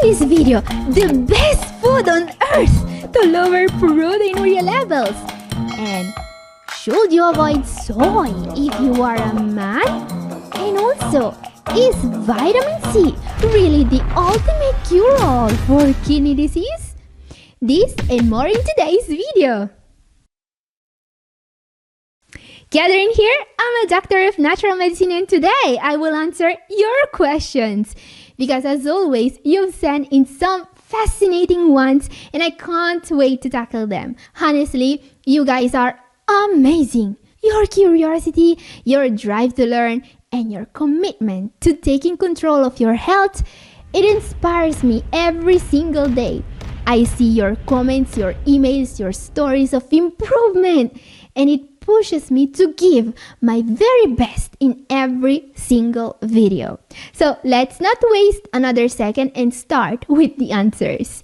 this video, the best food on earth to lower proteinuria levels. And should you avoid soy if you are a man? And also, is vitamin C really the ultimate cure-all for kidney disease? This and more in today's video. Gathering here, I'm a doctor of natural medicine, and today I will answer your questions. Because as always, you've sent in some fascinating ones and I can't wait to tackle them. Honestly, you guys are amazing. Your curiosity, your drive to learn, and your commitment to taking control of your health, it inspires me every single day. I see your comments, your emails, your stories of improvement, and it pushes me to give my very best in every single video. So let's not waste another second and start with the answers.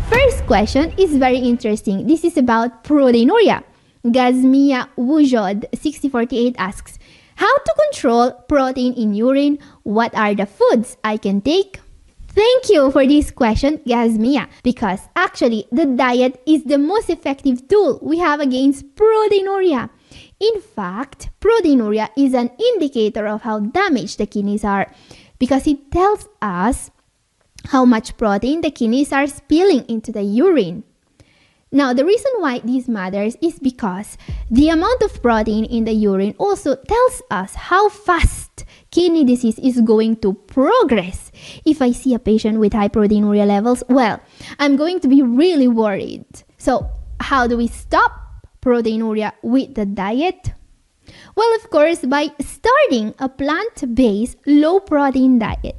First question is very interesting. This is about proteinuria. Gazmia Wujod 6048 asks, how to control protein in urine? What are the foods I can take? Thank you for this question, Gazmia, because actually the diet is the most effective tool we have against proteinuria. In fact, proteinuria is an indicator of how damaged the kidneys are because it tells us how much protein the kidneys are spilling into the urine. Now, the reason why this matters is because the amount of protein in the urine also tells us how fast kidney disease is going to progress. If I see a patient with high proteinuria levels, well, I'm going to be really worried. So, how do we stop proteinuria with the diet? Well, of course, by starting a plant-based low-protein diet.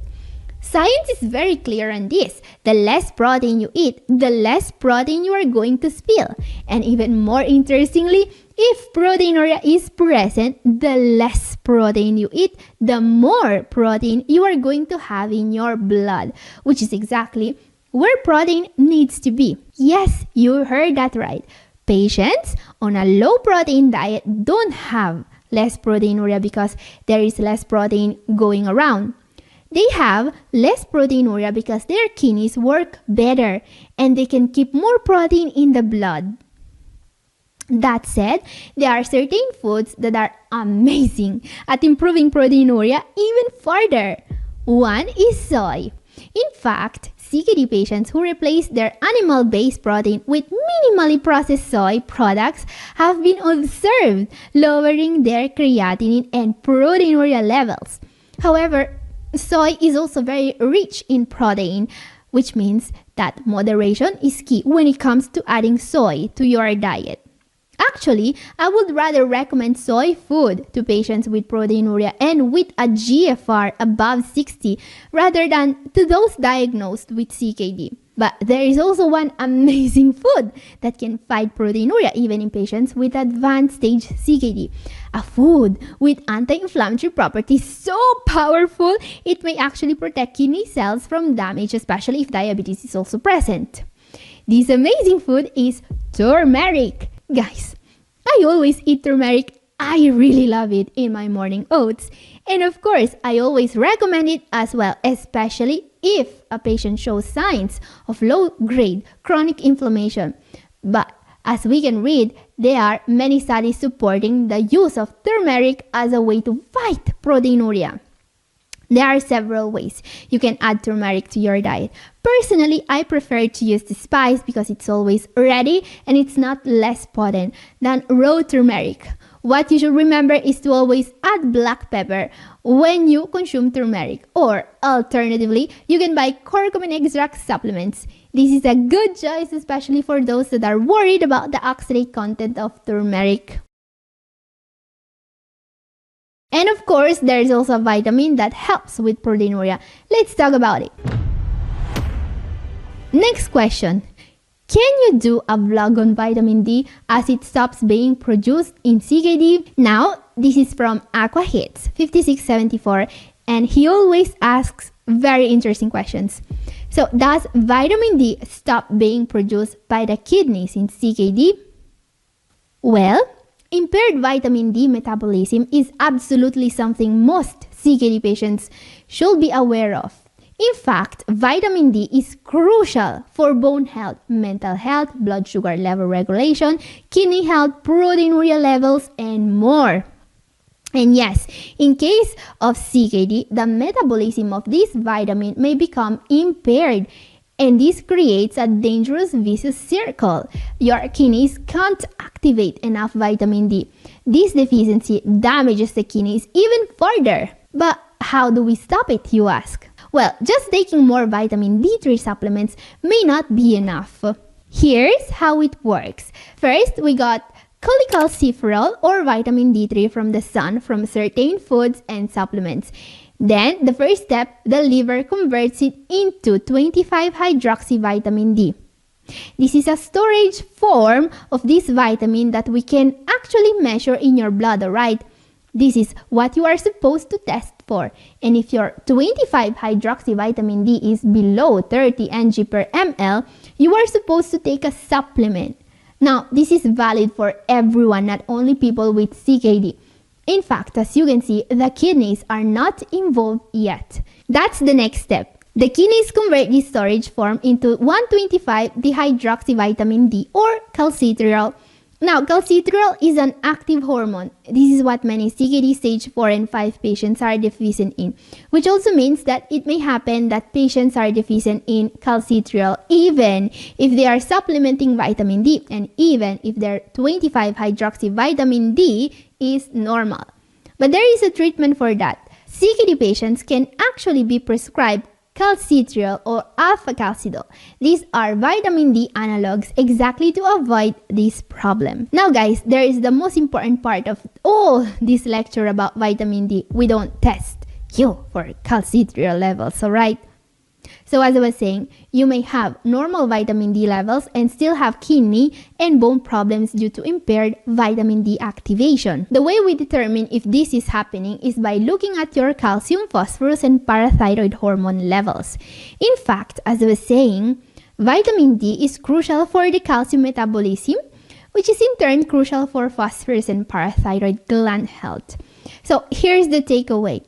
Science is very clear on this. The less protein you eat, the less protein you are going to spill. And even more interestingly, if proteinuria is present, the less protein you eat, the more protein you are going to have in your blood, which is exactly where protein needs to be. Yes, you heard that right. Patients on a low protein diet don't have less proteinuria because there is less protein going around. They have less proteinuria because their kidneys work better and they can keep more protein in the blood. That said, there are certain foods that are amazing at improving proteinuria even further. One is soy. In fact, CKD patients who replace their animal-based protein with minimally processed soy products have been observed lowering their creatinine and proteinuria levels. However, soy is also very rich in protein, which means that moderation is key when it comes to adding soy to your diet. Actually, I would rather recommend soy food to patients with proteinuria and with a GFR above 60 rather than to those diagnosed with CKD. But there is also one amazing food that can fight proteinuria even in patients with advanced stage CKD. A food with anti-inflammatory properties so powerful, it may actually protect kidney cells from damage, especially if diabetes is also present. This amazing food is turmeric. Guys, I always eat turmeric. I really love it in my morning oats. And of course, I always recommend it as well, especially if a patient shows signs of low-grade chronic inflammation. But as we can read, there are many studies supporting the use of turmeric as a way to fight proteinuria. There are several ways you can add turmeric to your diet. Personally, I prefer to use the spice because it's always ready and it's not less potent than raw turmeric. What you should remember is to always add black pepper when you consume turmeric, or alternatively, you can buy curcumin extract supplements. This is a good choice, especially for those that are worried about the oxalate content of turmeric. And of course, there is also a vitamin that helps with proteinuria. Let's talk about it. Next question. Can you do a vlog on vitamin D as it stops being produced in CKD? Now, this is from Aquahits 5674, and he always asks very interesting questions. So, does vitamin D stop being produced by the kidneys in CKD? Well, impaired vitamin D metabolism is absolutely something most CKD patients should be aware of. In fact, vitamin D is crucial for bone health, mental health, blood sugar level regulation, kidney health, proteinuria levels, and more. And yes, in case of CKD, the metabolism of this vitamin may become impaired, and this creates a dangerous vicious circle. Your kidneys can't activate enough vitamin D. This deficiency damages the kidneys even further. But how do we stop it, you ask? Well, just taking more vitamin D3 supplements may not be enough. Here's how it works. First, we got cholecalciferol or vitamin D3 from the sun from certain foods and supplements. Then, the first step, the liver converts it into 25-hydroxyvitamin D. This is a storage form of this vitamin that we can actually measure in your blood, alright? This is what you are supposed to test for. And if your 25-hydroxyvitamin D is below 30 ng per ml, you are supposed to take a supplement. Now, this is valid for everyone, not only people with CKD. In fact, as you can see, the kidneys are not involved yet. That's the next step. The kidneys convert this storage form into 1,25-dihydroxyvitamin D or calcitriol. Now, calcitriol is an active hormone. This is what many CKD stage 4 and 5 patients are deficient in, which also means that it may happen that patients are deficient in calcitriol even if they are supplementing vitamin D and even if their 25-hydroxyvitamin D is normal. But there is a treatment for that. CKD patients can actually be prescribed calcitriol or alpha-calcidol. These are vitamin D analogs exactly to avoid this problem. Now guys, there is the most important part of all this lecture about vitamin D. We don't test you for calcitriol levels, alright? So as I was saying, you may have normal vitamin D levels and still have kidney and bone problems due to impaired vitamin D activation. The way we determine if this is happening is by looking at your calcium, phosphorus, and parathyroid hormone levels. In fact, as I was saying, vitamin D is crucial for the calcium metabolism, which is in turn crucial for phosphorus and parathyroid gland health. So here's the takeaway.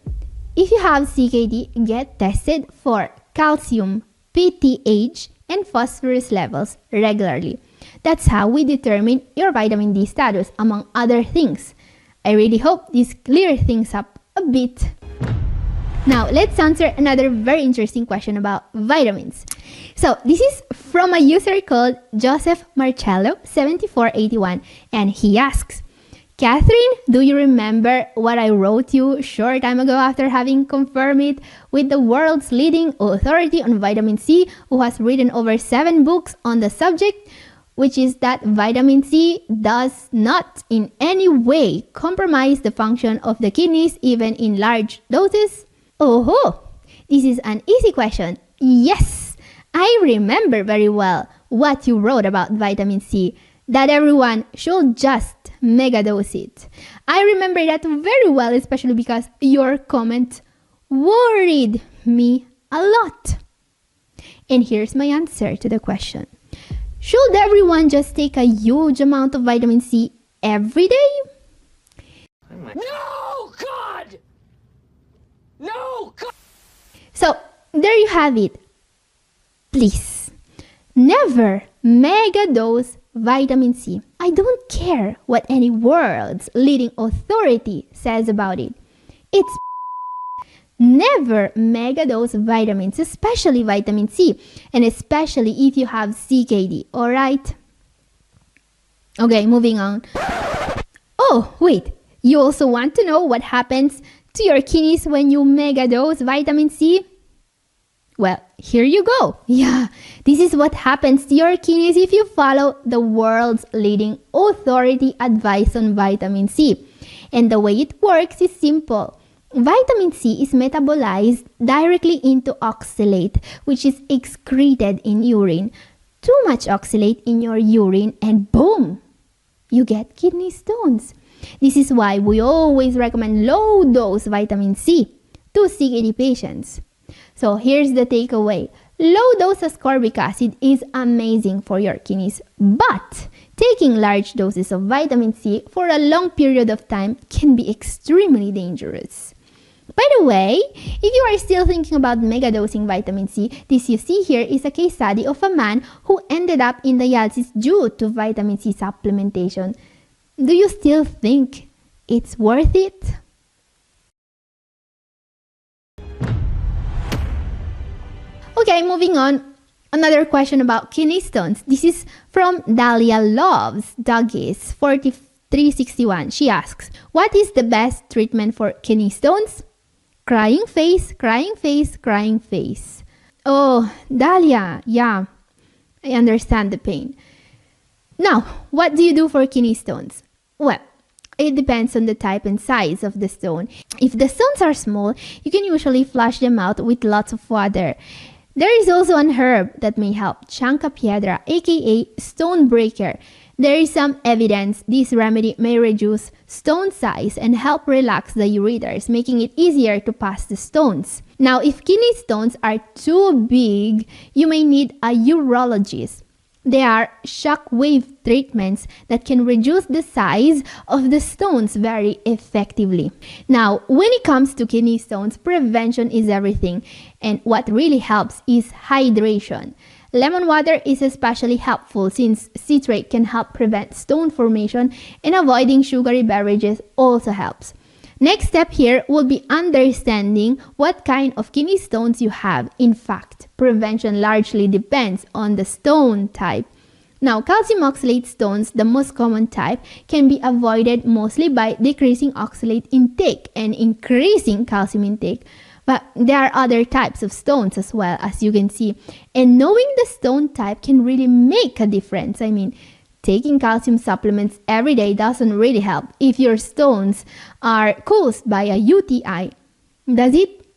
If you have CKD, get tested for calcium, PTH, and phosphorus levels regularly. That's how we determine your vitamin D status, among other things. I really hope this clears things up a bit. Now, let's answer another very interesting question about vitamins. So, this is from a user called Joseph Marcello 7481, and he asks, Catherine, do you remember what I wrote you short time ago after having confirmed it with the world's leading authority on vitamin C, who has written over 7 books on the subject, which is that vitamin C does not in any way compromise the function of the kidneys even in large doses? Oh, this is an easy question. Yes, I remember very well what you wrote about vitamin C, that everyone should just megadose it. I remember that very well, especially because your comment worried me a lot. And here's my answer to the question. Should everyone just take a huge amount of vitamin C every day? No, God! No, God! So, there you have it. Please, never megadose vitamin C. I don't care what any world's leading authority says about it. It's never megadose vitamins, especially vitamin C, and especially if you have CKD, alright? Okay, moving on. Oh, wait, you also want to know what happens to your kidneys when you megadose vitamin C? Well, here you go. Yeah, this is what happens to your kidneys if you follow the world's leading authority advice on vitamin C. And the way it works is simple. Vitamin C is metabolized directly into oxalate, which is excreted in urine. Too much oxalate in your urine and boom, you get kidney stones. This is why we always recommend low-dose vitamin C to CKD patients. So here's the takeaway. Low dose ascorbic acid is amazing for your kidneys, but taking large doses of vitamin C for a long period of time can be extremely dangerous. By the way, if you are still thinking about megadosing vitamin C, this you see here is a case study of a man who ended up in dialysis due to vitamin C supplementation. Do you still think it's worth it? Okay, moving on. Another question about kidney stones. This is from Dahlia Loves Doggies 4361. She asks, what is the best treatment for kidney stones? Crying face, crying face, crying face. Oh, Dahlia, yeah, I understand the pain. Now, what do you do for kidney stones? Well, it depends on the type and size of the stone. If the stones are small, you can usually flush them out with lots of water. There is also an herb that may help, Chancapiedra, aka stone breaker. There is some evidence this remedy may reduce stone size and help relax the ureters, making it easier to pass the stones. Now, if kidney stones are too big, you may need a urologist. There are shockwave treatments that can reduce the size of the stones very effectively. Now, when it comes to kidney stones, prevention is everything, and what really helps is hydration. Lemon water is especially helpful since citrate can help prevent stone formation, and avoiding sugary beverages also helps. Next step here will be understanding what kind of kidney stones you have. In fact, prevention largely depends on the stone type. Now, calcium oxalate stones, the most common type, can be avoided mostly by decreasing oxalate intake and increasing calcium intake. But there are other types of stones as well, as you can see. And knowing the stone type can really make a difference. I mean, taking calcium supplements every day doesn't really help if your stones are caused by a UTI. Does it?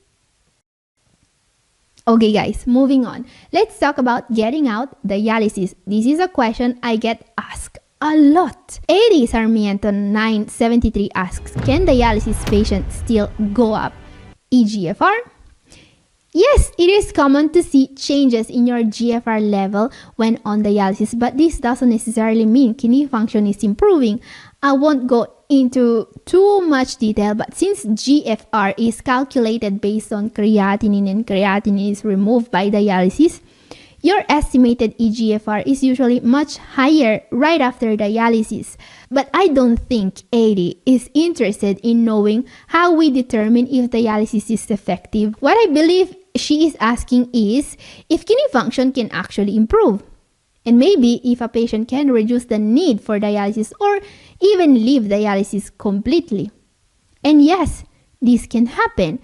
Okay guys, moving on. Let's talk about getting out dialysis. This is a question I get asked a lot. Eddie Sarmiento 973 asks, can dialysis patients still go up eGFR? Yes, it is common to see changes in your GFR level when on dialysis, but this doesn't necessarily mean kidney function is improving. I won't go into too much detail, but since GFR is calculated based on creatinine and creatinine is removed by dialysis, your estimated eGFR is usually much higher right after dialysis. But I don't think Adi is interested in knowing how we determine if dialysis is effective. What I believe she is asking is if kidney function can actually improve. And maybe if a patient can reduce the need for dialysis or even leave dialysis completely. And yes, this can happen.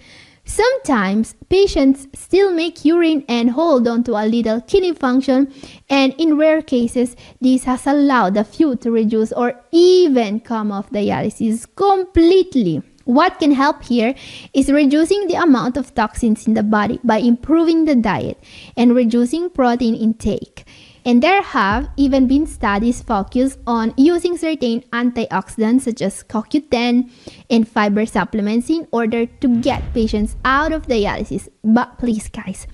Sometimes patients still make urine and hold on to a little kidney function, and in rare cases, this has allowed a few to reduce or even come off dialysis completely. What can help here is reducing the amount of toxins in the body by improving the diet and reducing protein intake. And there have even been studies focused on using certain antioxidants such as CoQ10 and fiber supplements in order to get patients out of dialysis. But please guys,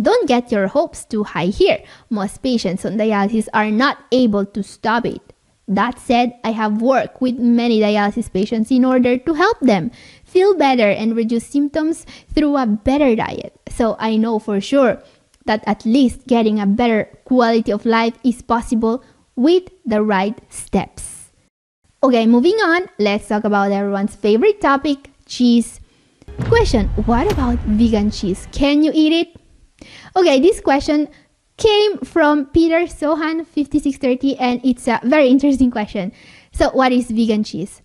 don't get your hopes too high here. Most patients on dialysis are not able to stop it. That said, I have worked with many dialysis patients in order to help them feel better and reduce symptoms through a better diet. So I know for sure that at least getting a better quality of life is possible with the right steps. Okay, moving on, let's talk about everyone's favorite topic, cheese. Question, what about vegan cheese? Can you eat it? Okay, this question came from Peter Sohan 5630 and it's a very interesting question. So what is vegan cheese?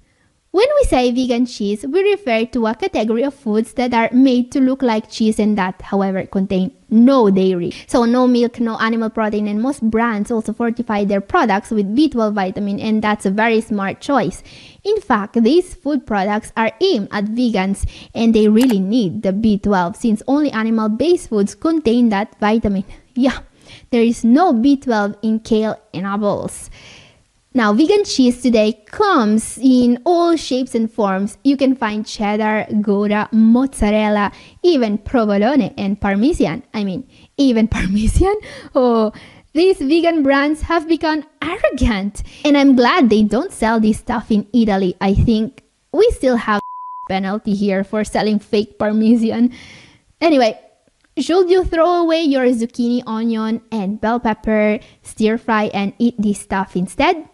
When we say vegan cheese, we refer to a category of foods that are made to look like cheese and that, however, contain no dairy. So no milk, no animal protein, and most brands also fortify their products with B12 vitamin, and that's a very smart choice. In fact, these food products are aimed at vegans and they really need the B12 since only animal-based foods contain that vitamin. Yeah, there is no B12 in kale and apples. Now, vegan cheese today comes in all shapes and forms. You can find cheddar, Gouda, mozzarella, even provolone and parmesan. Even parmesan? Oh, these vegan brands have become arrogant. And I'm glad they don't sell this stuff in Italy. I think we still have penalty here for selling fake Parmesan. Anyway, should you throw away your zucchini, onion, and bell pepper, stir fry, and eat this stuff instead?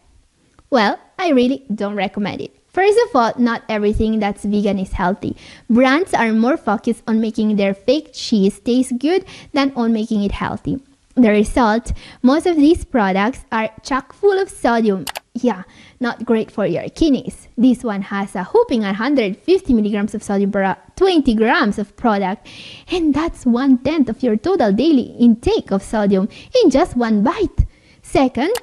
Well, I really don't recommend it. First of all, not everything that's vegan is healthy. Brands are more focused on making their fake cheese taste good than on making it healthy. The result, most of these products are chock full of sodium. Yeah, not great for your kidneys. This one has a whopping 150 milligrams of sodium per 20 grams of product, and that's 1/10 of your total daily intake of sodium in just one bite. Second,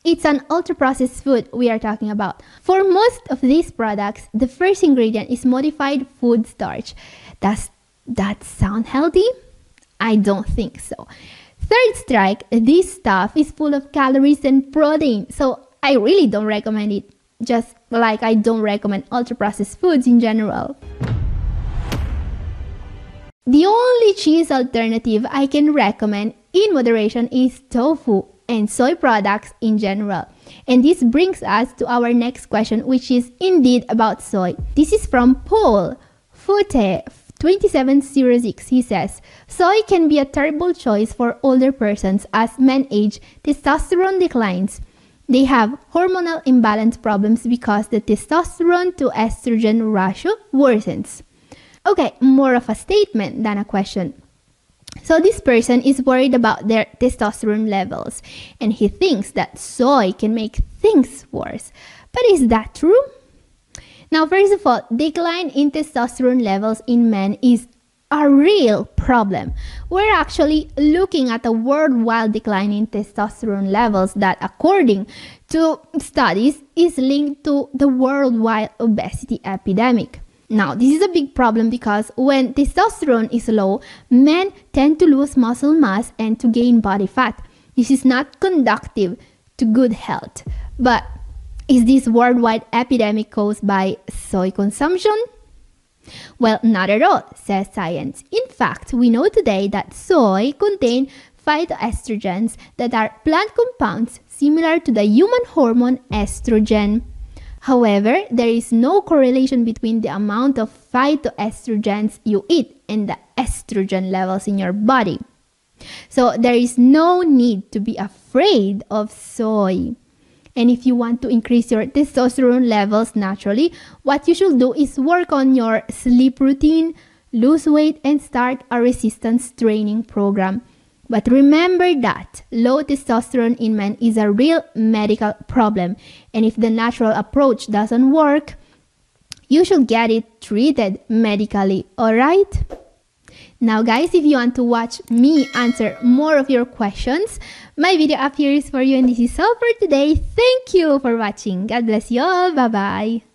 it's an ultra-processed food we are talking about. For most of these products, the first ingredient is modified food starch. Does that sound healthy? I don't think so. Third strike, this stuff is full of calories and protein, so I really don't recommend it, just like I don't recommend ultra-processed foods in general. The only cheese alternative I can recommend in moderation is tofu and soy products in general. And this brings us to our next question, which is indeed about soy. This is from Paul Fute 2706. He says, soy can be a terrible choice for older persons as men age, testosterone declines. They have hormonal imbalance problems because the testosterone to estrogen ratio worsens. Okay, more of a statement than a question. So this person is worried about their testosterone levels, and he thinks that soy can make things worse. But is that true? Now, first of all, decline in testosterone levels in men is a real problem. We're actually looking at a worldwide decline in testosterone levels that, according to studies, is linked to the worldwide obesity epidemic. Now, this is a big problem because when testosterone is low, men tend to lose muscle mass and to gain body fat. This is not conducive to good health. But is this worldwide epidemic caused by soy consumption? Well, not at all, says science. In fact, we know today that soy contains phytoestrogens that are plant compounds similar to the human hormone estrogen. However, there is no correlation between the amount of phytoestrogens you eat and the estrogen levels in your body. So there is no need to be afraid of soy. And if you want to increase your testosterone levels naturally, what you should do is work on your sleep routine, lose weight, and start a resistance training program. But remember that low testosterone in men is a real medical problem. And if the natural approach doesn't work, you should get it treated medically, alright? Now guys, if you want to watch me answer more of your questions, my video up here is for you, and this is all for today. Thank you for watching. God bless you all. Bye-bye.